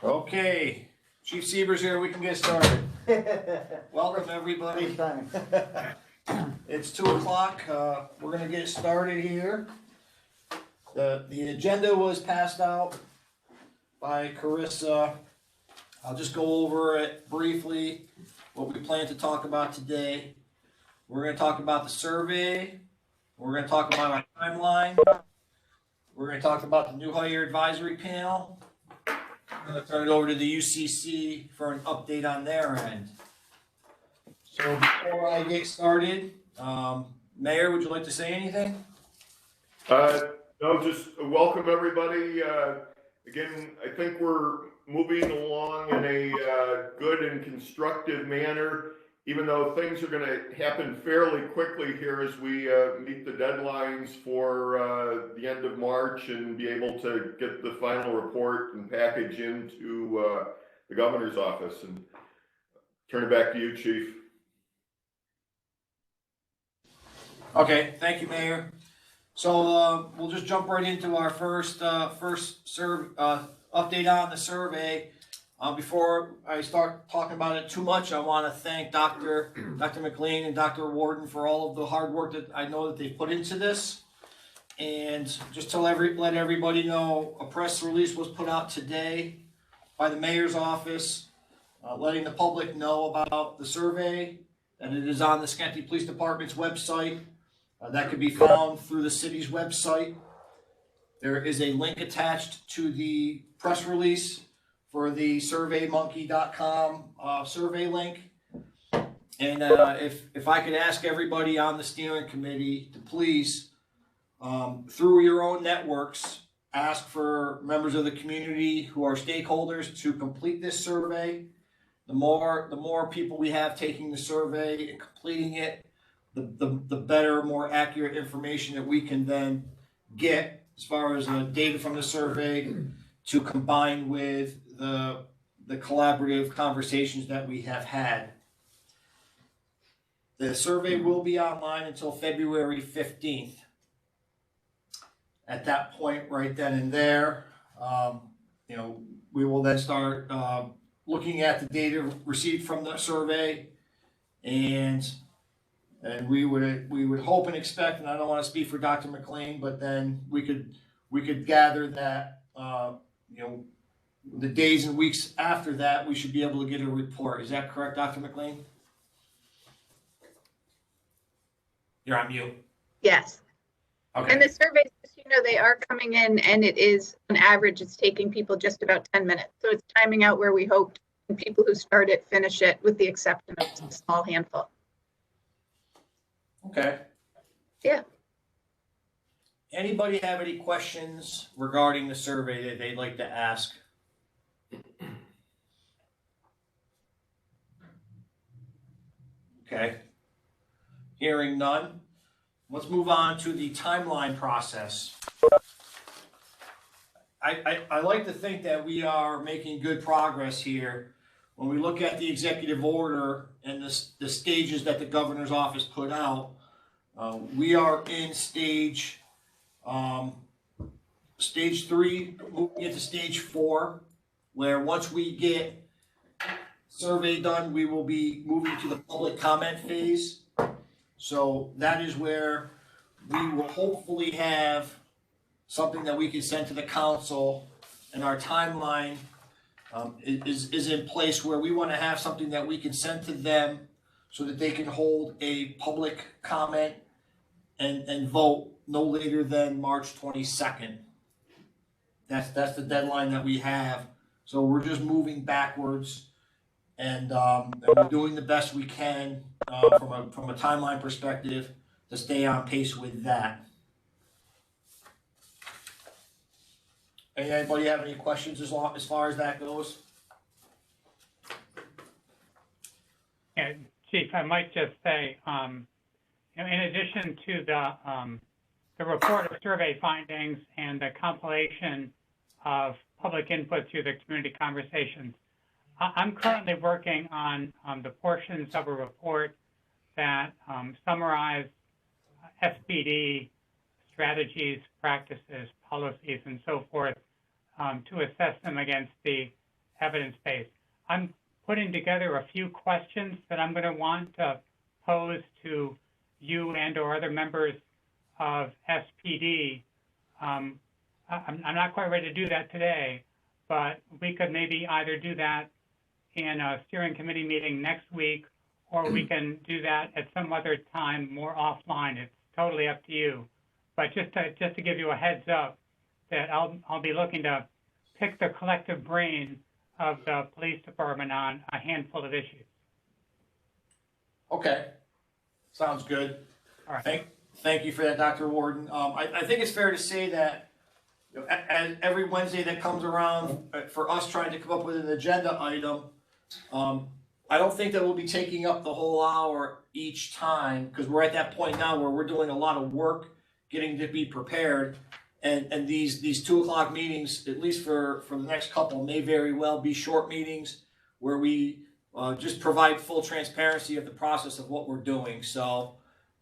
Okay, Chief Sievers here, we can get started. Welcome, everybody. It's 2 o'clock, we're gonna get started here. The agenda was passed out by Carissa. I'll just go over it briefly, what we plan to talk about today. We're gonna talk about the survey, we're gonna talk about our timeline, we're gonna talk about the new hire advisory panel. I'm going to turn it over to the UCC for an update on their end. So before I get started, Mayor, would you like to say anything? No, just welcome everybody. Again, I think we're moving along in a good and constructive manner, even though things are going to happen fairly quickly here as we meet the deadlines for the end of March and be able to get the final report and package into the governor's office. And turn it back to you, Chief. Okay, thank you, Mayor. So we'll just jump right into our first update on the survey. Before I start talking about it too much, I want to thank Dr. McLean and Dr. Warden for all of the hard work that I know that they've put into this. And just to let everybody know, a press release was put out today by the mayor's office, letting the public know about the survey, and it is on the Schenectady Police Department's website. That could be found through the city's website. There is a link attached to the press release for the surveymonkey.com survey link. And if I could ask everybody on the steering committee to please, through your own networks, ask for members of the community who are stakeholders to complete this survey. The more people we have taking the survey and completing it, the better, more accurate information that we can then get as far as data from the survey to combine with the collaborative conversations that we have had. The survey will be online until February 15th. At that point, right then and there, we will then start looking at the data received from the survey, and we would hope and expect, and I don't want to speak for Dr. McLean, but then we could gather that the days and weeks after that, we should be able to get a report. Is that correct, Dr. McLean? You're on mute. Yes. Okay. And the surveys, they are coming in, and it is, on average, it's taking people just about 10 minutes. So it's timing out where we hoped, and people who start it finish it, with the exception of a small handful. Okay. Yeah. Anybody have any questions regarding the survey that they'd like to ask? Okay. Hearing none, let's move on to the timeline process. I like to think that we are making good progress here. When we look at the executive order and the stages that the governor's office put out, we are in stage 3, moving into stage 4, where once we get survey done, we will be moving to the public comment phase. So that is where we will hopefully have something that we can send to the council, and our timeline is in place where we want to have something that we can send to them so that they can hold a public comment and vote no later than March 22nd. That's the deadline that we have. So we're just moving backwards, and we're doing the best we can from a timeline perspective to stay on pace with that. Anybody have any questions as far as that goes? Yeah, Chief, I might just say, in addition to the report of survey findings and the compilation of public input through the community conversations, I'm currently working on the portions of a report that summarize SPD strategies, practices, policies, and so forth to assess them against the evidence-based. I'm putting together a few questions that I'm going to want to pose to you and or other members of SPD. I'm not quite ready to do that today, but we could maybe either do that in a steering committee meeting next week, or we can do that at some other time more offline. It's totally up to you. But just to give you a heads up that I'll be looking to pick the collective brain of the police department on a handful of issues. Okay, sounds good. All right. Thank you for that, Dr. Warden. I think it's fair to say that, you know, as every Wednesday that comes around for us trying to come up with an agenda item, I don't think that we'll be taking up the whole hour each time, because we're at that point now where we're doing a lot of work getting to be prepared. And these 2 o'clock meetings, at least for the next couple, may very well be short meetings where we just provide full transparency of the process of what we're doing. So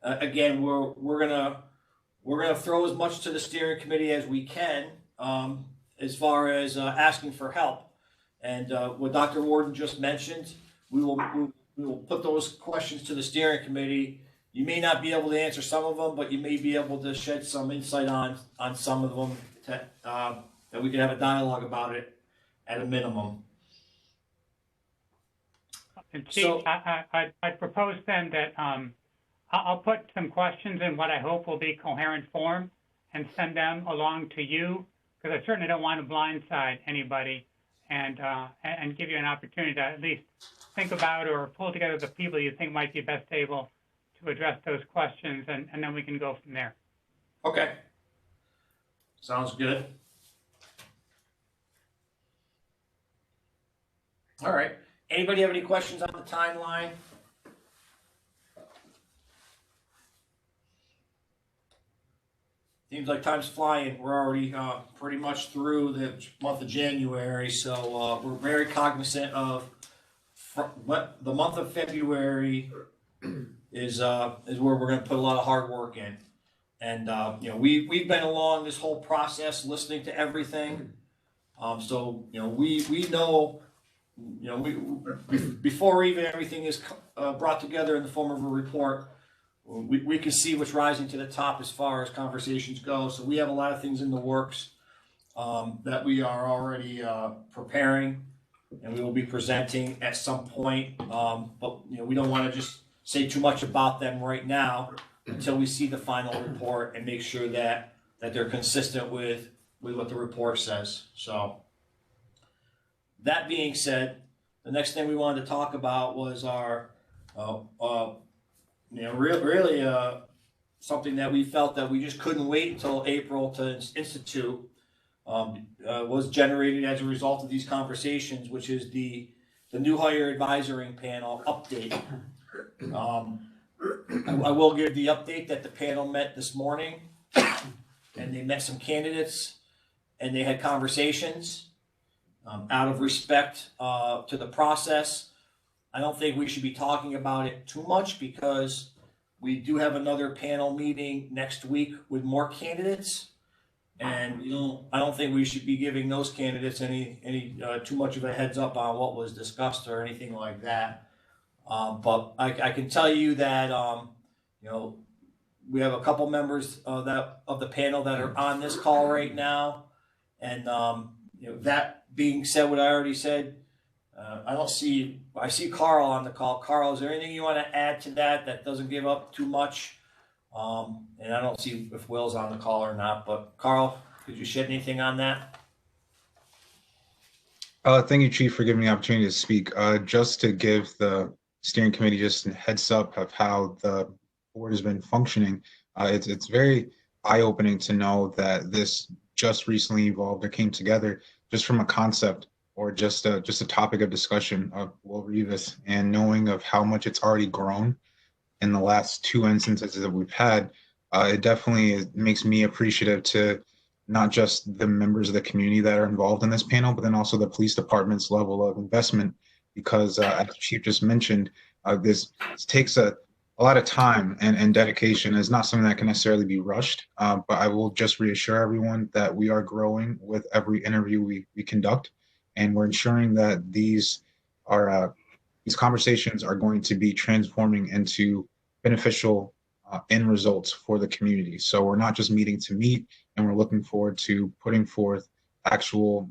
again, we're gonna throw as much to the steering committee as we can as far as asking for help. And what Dr. Warden just mentioned, we will put those questions to the steering committee. You may not be able to answer some of them, but you may be able to shed some insight on some of them that we can have a dialogue about it at a minimum. And Chief, So, I propose then that I'll put some questions in what I hope will be coherent form and send them along to you, because I certainly don't want to blindside anybody, and give you an opportunity to at least think about or pull together the people you think might be best able to address those questions, and then we can go from there. okay, sounds good. All right. Anybody have any questions on the timeline? Seems like time's flying. We're already pretty much through the month of January, so we're very cognizant of what the month of February is where we're going to put a lot of hard work in. And you know, we've been along this whole process, listening to everything. So you know, we know, you know, before even everything is brought together in the form of a report, we can see what's rising to the top as far as conversations go. So we have a lot of things in the works that we are already preparing, and we will be presenting at some point. But you know, we don't want to just say too much about them right now until we see the final report and make sure that they're consistent with what the report says. So that being said, the next thing we wanted to talk about was our you know, really something that we felt that we just couldn't wait until April to institute, was generated as a result of these conversations, which is the new hire advisory panel update. I will give the update that the panel met this morning, and they met some candidates, and they had conversations. Out of respect to the process, I don't think we should be talking about it too much, because we do have another panel meeting next week with more candidates, and you know, I don't think we should be giving those candidates any too much of a heads up on what was discussed or anything like that. But I can tell you that you know, we have a couple members of the panel that are on this call right now, and you know, that being said, what I already said, I see Carl on the call. Carl, is there anything you want to add to that doesn't give up too much? And I don't see if Will's on the call or not, but Carl, could you shed anything on that? Thank you, Chief, for giving me the opportunity to speak. Just to give the steering committee just a heads up of how the board has been functioning, it's very eye-opening to know that this just recently evolved or came together just from a concept or just a topic of discussion of Will Rivas, and knowing of how much it's already grown in the last 2 instances that we've had. It definitely makes me appreciative to not just the members of the community that are involved in this panel, but then also the police department's level of investment, because as the Chief just mentioned, this takes a lot of time and dedication. It's not something that can necessarily be rushed, but I will just reassure everyone that we are growing with every interview we conduct. and we're ensuring that these conversations are going to be transforming into beneficial end results for the community. So we're not just meeting to meet, and we're looking forward to putting forth actual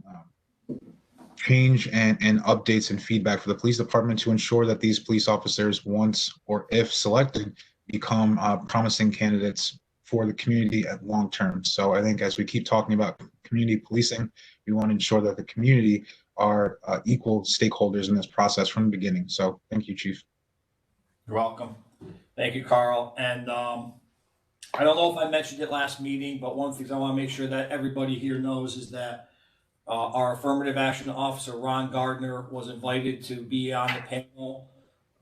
change and updates and feedback for the police department to ensure that these police officers, once or if selected, become promising candidates for the community at long term. So I think as we keep talking about community policing, we want to ensure that the community are equal stakeholders in this process from the beginning. So thank you, Chief. You're welcome. Thank you, Carl. And I don't know if I mentioned it last meeting, but one thing I want to make sure that everybody here knows is that our affirmative action officer, Ron Gardner, was invited to be on the panel.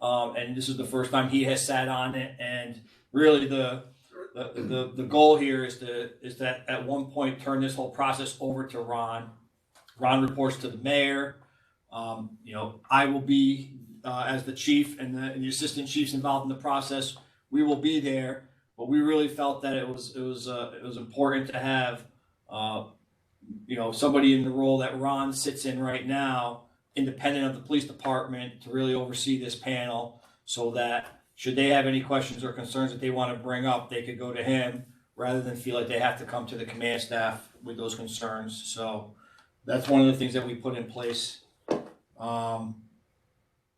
And this is the first time he has sat on it. And really the goal here is that at one point turn this whole process over to Ron. Ron reports to the mayor. I will be as the chief and the assistant chiefs involved in the process. We will be there, but we really felt that it was important to have somebody in the role that Ron sits in right now, independent of the police department, to really oversee this panel, so that should they have any questions or concerns that they want to bring up, they could go to him rather than feel like they have to come to the command staff with those concerns. So that's one of the things that we put in place. And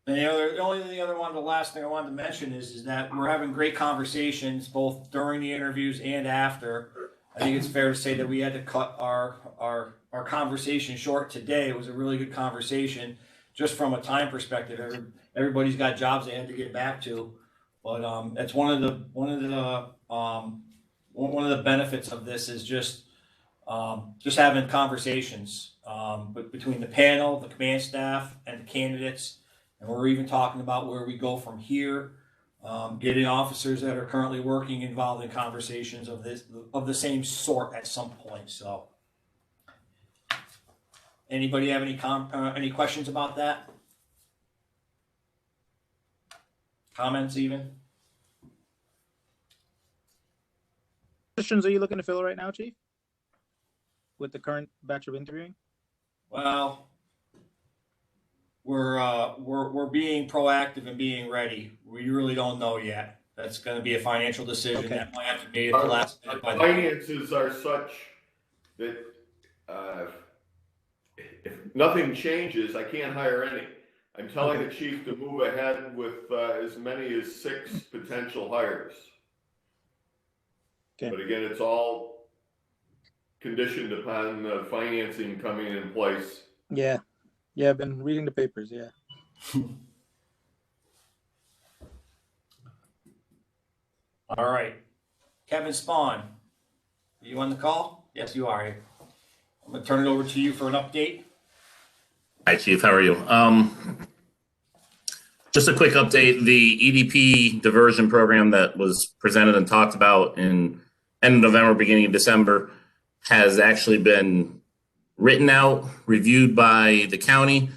the last thing I wanted to mention is that we're having great conversations both during the interviews and after. I think it's fair to say that we had to cut our conversation short today. It was a really good conversation, just from a time perspective. Everybody's got jobs they had to get back to, but it's one of the benefits of this is just having conversations, but between the panel, the command staff, and the candidates. And we're even talking about where we go from here, getting officers that are currently working involved in conversations of the same sort at some point. So, anybody have any questions about that? Comments even? Positions are you looking to fill right now, Chief? With the current batch of interviewing? Well, we're being proactive and being ready. We really don't know yet. That's going to be a financial decision that might have to be at the last minute. Our finances are such that if nothing changes, I can't hire any. I'm telling the chief to move ahead with as many as 6 potential hires. Okay. But again, it's all conditioned upon the financing coming in place. Yeah. Yeah, I've been reading the papers, yeah. All right. Kevin Spahn, are you on the call? Yes, you are. I'm going to turn it over to you for an update. Hi, Chief. How are you? Just a quick update. The EDP Diversion Program that was presented and talked about in end of November, beginning of December, has actually been written out, reviewed by the county,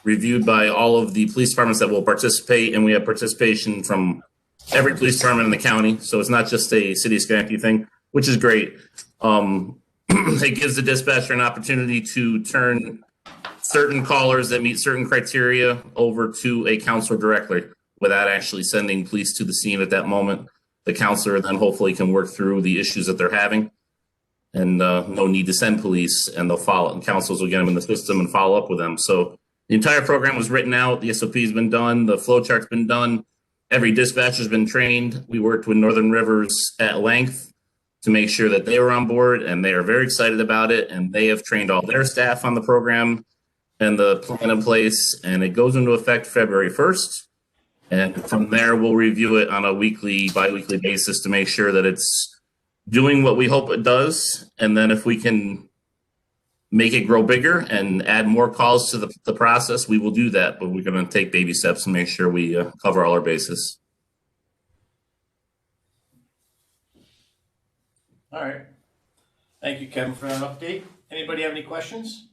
reviewed by all of the police departments that will participate, and we have participation from every police department in the county. So it's not just a city of Schenectady thing, which is great. It gives the dispatcher an opportunity to turn certain callers that meet certain criteria over to a counselor directly without actually sending police to the scene at that moment. The counselor then hopefully can work through the issues that they're having, and no need to send police, and they'll follow, and counselors will get them in the system and follow up with them. So the entire program was written out. The SOP has been done. The flow chart's been done. Every dispatcher's been trained. We worked with Northern Rivers at length to make sure that they were on board, and they are very excited about it. And they have trained all their staff on the program and the plan in place, and it goes into effect February 1st. And from there, we'll review it on a weekly, bi-weekly basis to make sure that it's doing what we hope it does. And then if we can make it grow bigger and add more calls to the process, we will do that. But we're going to take baby steps and make sure we cover all our bases. All right. Thank you, Kevin, for that update. Anybody have any questions?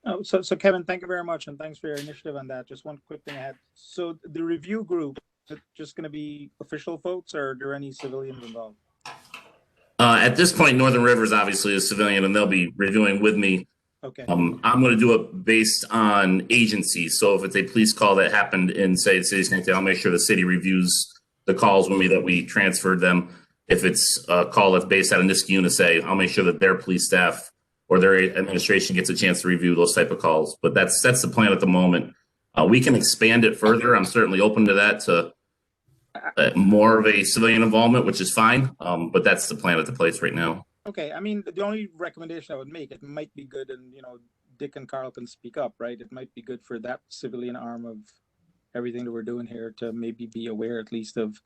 Oh, so Kevin, thank you very much, and thanks for your initiative on that. Just one quick thing I had. So the review group, is it just going to be official folks, or are there any civilians involved? At this point, Northern Rivers obviously is civilian, and they'll be reviewing with me. Okay. I'm going to do it based on agencies. So if it's a police call that happened in, say, the city of Schenectady, I'll make sure the city reviews the calls with me that we transferred them. If it's a call that's based out of Niskayuna, say, I'll make sure that their police staff or their administration gets a chance to review those type of calls. But that's the plan at the moment. We can expand it further. I'm certainly open to that, to more of a civilian involvement, which is fine. But that's the plan at the place right now. Okay, I mean, the only recommendation I would make, it might be good, and Dick and Carl can speak up, right? It might be good for that civilian arm of everything that we're doing here to maybe be aware at least of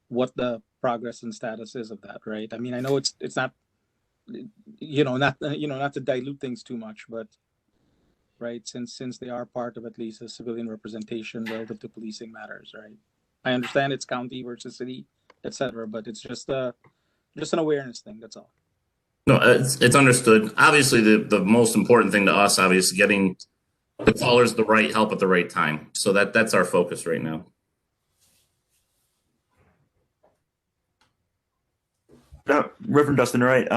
what the progress and status is of that, right? I mean, I know it's not, not to dilute things too much, but right, since they are part of at least a civilian representation relative to policing matters, right? I understand it's county versus city, etc., but it's just an awareness thing. That's all. No, it's understood. Obviously, the most important thing to us, obviously, getting the callers the right help at the right time. So that's our focus right now. Reverend Dustin, right?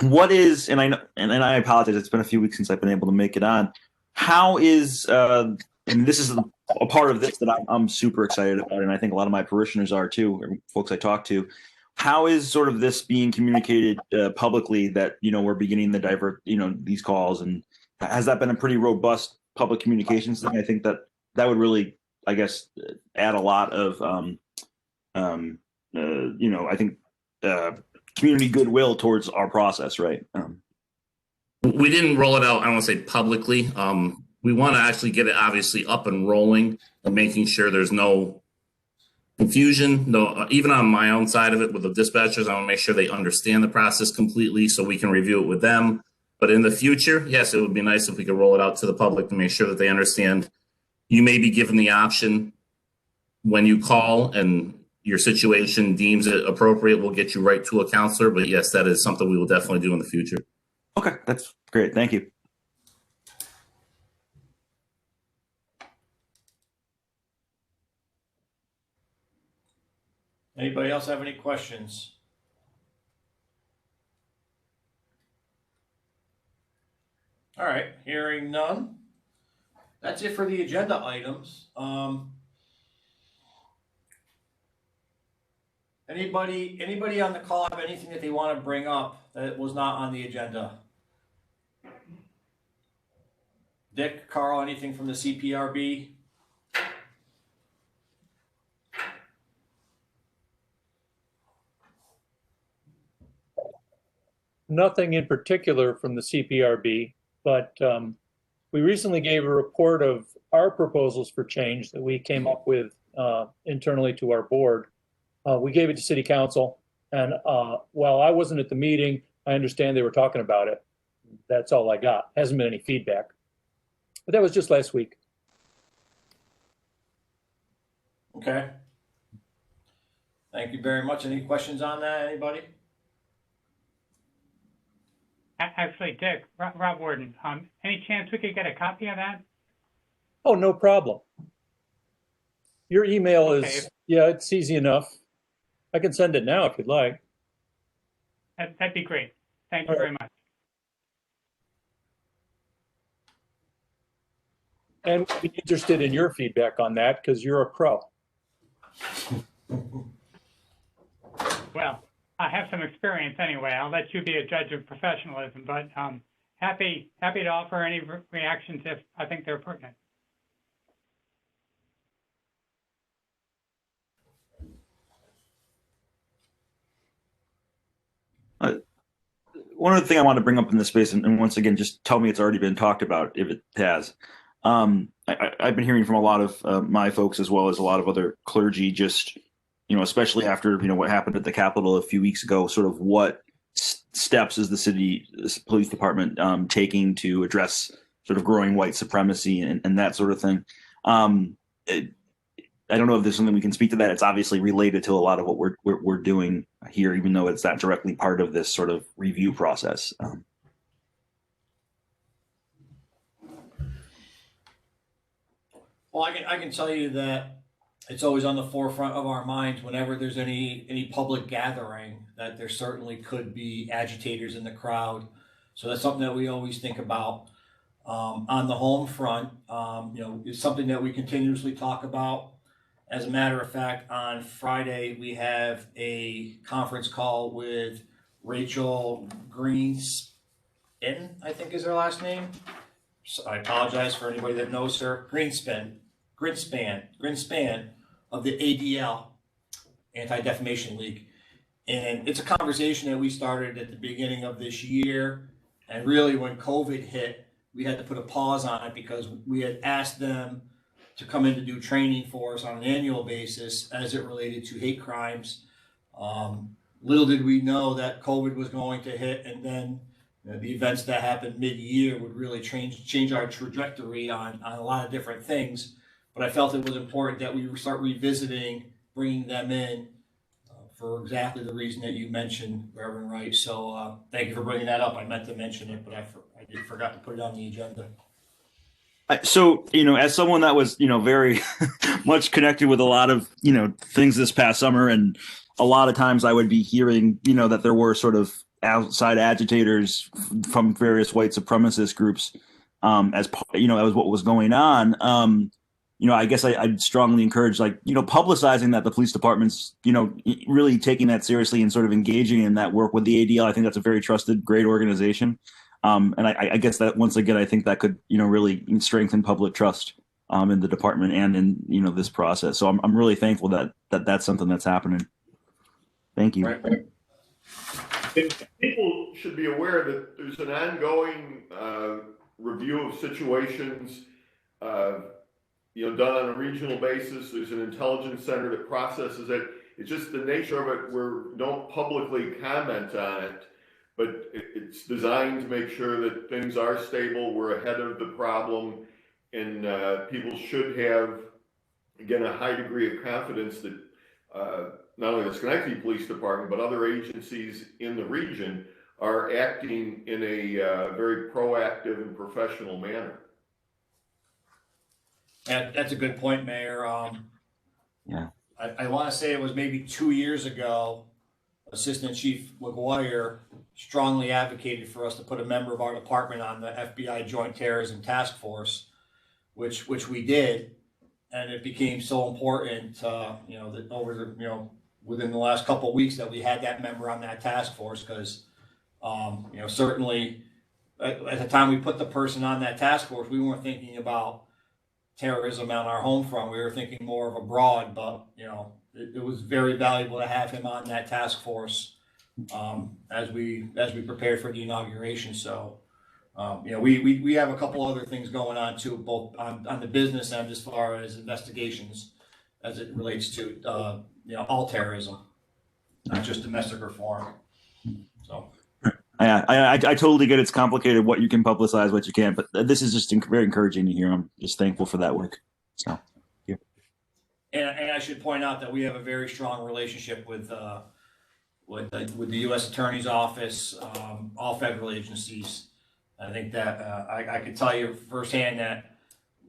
What is, and I apologize, it's been a few weeks since I've been able to make it on. How is, and this is a part of this that I'm super excited about, and I think a lot of my parishioners are too, or folks I talk to. How is sort of this being communicated publicly that, we're beginning to divert, these calls, and has that been a pretty robust public communications thing? I think that would really, I guess, add a lot of, I think, community goodwill towards our process, right? We didn't roll it out, I don't want to say publicly. We want to actually get it obviously up and rolling and making sure there's no confusion. No, even on my own side of it with the dispatchers, I want to make sure they understand the process completely so we can review it with them. But in the future, yes, it would be nice if we could roll it out to the public to make sure that they understand. You may be given the option when you call and your situation deems it appropriate, we'll get you right to a counselor. But yes, that is something we will definitely do in the future. Okay, that's great. Thank you. Anybody else have any questions? All right, hearing none. That's it for the agenda items. Anybody on the call have anything that they want to bring up that was not on the agenda? Dick, Carl, anything from the CPRB? Nothing in particular from the CPRB, but we recently gave a report of our proposals for change that we came up with internally to our board. We gave it to City Council, and while I wasn't at the meeting, I understand they were talking about it. That's all I got. Hasn't been any feedback. But that was just last week. Okay. Thank you very much. Any questions on that, anybody? Actually, Dick, Rob Warden, any chance we could get a copy of that? Oh, no problem. Your email Okay. is, yeah, it's easy enough. I can send it now if you'd like. That'd be great. Thank you very much. And we'd be interested in your feedback on that because you're a pro. Well, I have some experience anyway. I'll let you be a judge of professionalism, but happy to offer any reactions if I think they're pertinent. One other thing I want to bring up in this space, and once again, just tell me it's already been talked about if it has. I've been hearing from a lot of my folks as well as a lot of other clergy, just, especially after, what happened at the Capitol a few weeks ago, sort of what steps is the city police department taking to address sort of growing white supremacy and that sort of thing. I don't know if there's something we can speak to that. It's obviously related to a lot of what we're doing here, even though it's not directly part of this sort of review process. Well, I can tell you that it's always on the forefront of our minds whenever there's any public gathering, that there certainly could be agitators in the crowd. So that's something that we always think about. On the home front, it's something that we continuously talk about. As a matter of fact, on Friday, we have a conference call with Rachel Greenspan, I think is her last name. So I apologize for anybody that knows her. Greenspan of the ADL, Anti-Defamation League. And it's a conversation that we started at the beginning of this year. And really when COVID hit, we had to put a pause on it because we had asked them to come in to do training for us on an annual basis as it related to hate crimes. Little did we know that COVID was going to hit, and then the events that happened mid-year would really change our trajectory on a lot of different things. But I felt it was important that we start revisiting bringing them in for exactly the reason that you mentioned, Reverend Wright. So thank you for bringing that up. I meant to mention it, but I forgot to put it on the agenda. So, as someone that was, very much connected with a lot of, things this past summer, and a lot of times I would be hearing, that there were sort of outside agitators from various white supremacist groups, as what was going on. I guess I'd strongly encourage, publicizing that the police department's, really taking that seriously and sort of engaging in that work with the ADL. I think that's a very trusted, great organization. And I guess that once again, I think that could, really strengthen public trust in the department and in, this process. So I'm really thankful that that's something that's happening. Thank you. Right. And people should be aware that there's an ongoing review of situations, done on a regional basis. There's an intelligence center that processes it. It's just the nature of it. We don't publicly comment on it, but it's designed to make sure that things are stable. We're ahead of the problem, and people should have, again, a high degree of confidence that not only the Schenectady Police Department, but other agencies in the region are acting in a very proactive and professional manner. That's a good point, Mayor. Yeah. I want to say it was maybe 2 years ago, Assistant Chief McGuire strongly advocated for us to put a member of our department on the FBI Joint Terrorism Task Force, which we did, and it became so important, that over the, within the last couple of weeks that we had that member on that task force, because, certainly at the time we put the person on that task force, we weren't thinking about terrorism on our home front. We were thinking more of abroad, but it was very valuable to have him on that task force as we prepared for the inauguration. So we have a couple other things going on too, both on the business end as far as investigations as it relates to all terrorism, not just domestic reform. So. I totally get it's complicated what you can publicize, what you can't, but this is just very encouraging to hear. I'm just thankful for that work. So, yeah. And I should point out that we have a very strong relationship with the U.S. Attorney's Office, all federal agencies. I think that I could tell you firsthand that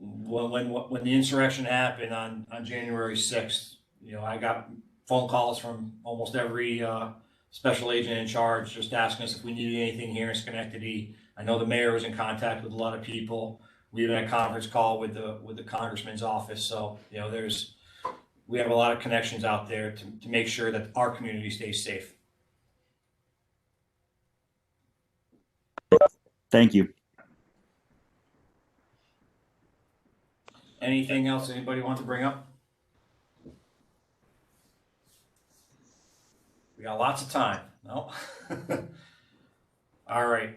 when the insurrection happened on January 6th, I got phone calls from almost every special agent in charge just asking us if we needed anything here in Schenectady. I know the mayor was in contact with a lot of people. We even had a conference call with the congressman's office. So, we have a lot of connections out there to make sure that our community stays safe. Thank you. Anything else anybody want to bring up? We got lots of time. No? All right.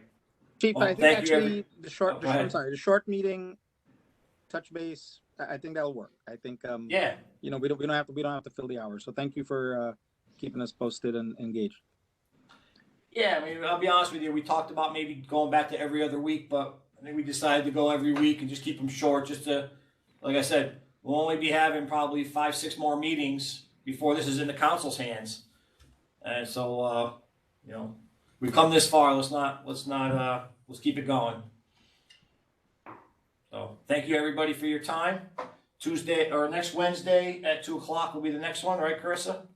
Chief, Well, I think thank you, actually the short meeting, touch base. I think that'll work. I think Yeah. we don't have to fill the hours. So thank you for keeping us posted and engaged. Yeah, I mean, I'll be honest with you. We talked about maybe going back to every other week, but I think we decided to go every week and just keep them short. Just to, like I said, we'll only be having probably 5-6 more meetings before this is in the council's hands. And so, we've come this far. Let's keep it going. So, thank you everybody for your time. Tuesday or next Wednesday at 2:00 will be the next one, right, Carissa?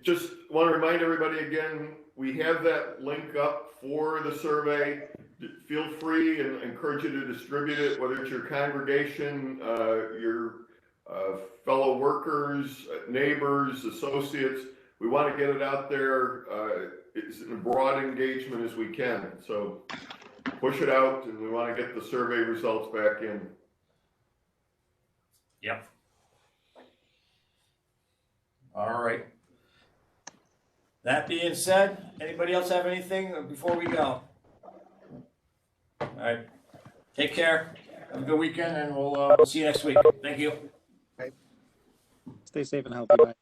Just want to remind everybody again, we have that link up for the survey. Feel free and encourage you to distribute it, whether it's your congregation, your fellow workers, neighbors, associates. We want to get it out there as a broad engagement as we can. So push it out, and we want to get the survey results back in. Yep. All right. That being said, anybody else have anything before we go? All right. Take care. Have a good weekend, and we'll see you next week. Thank you. Stay safe and healthy. Bye.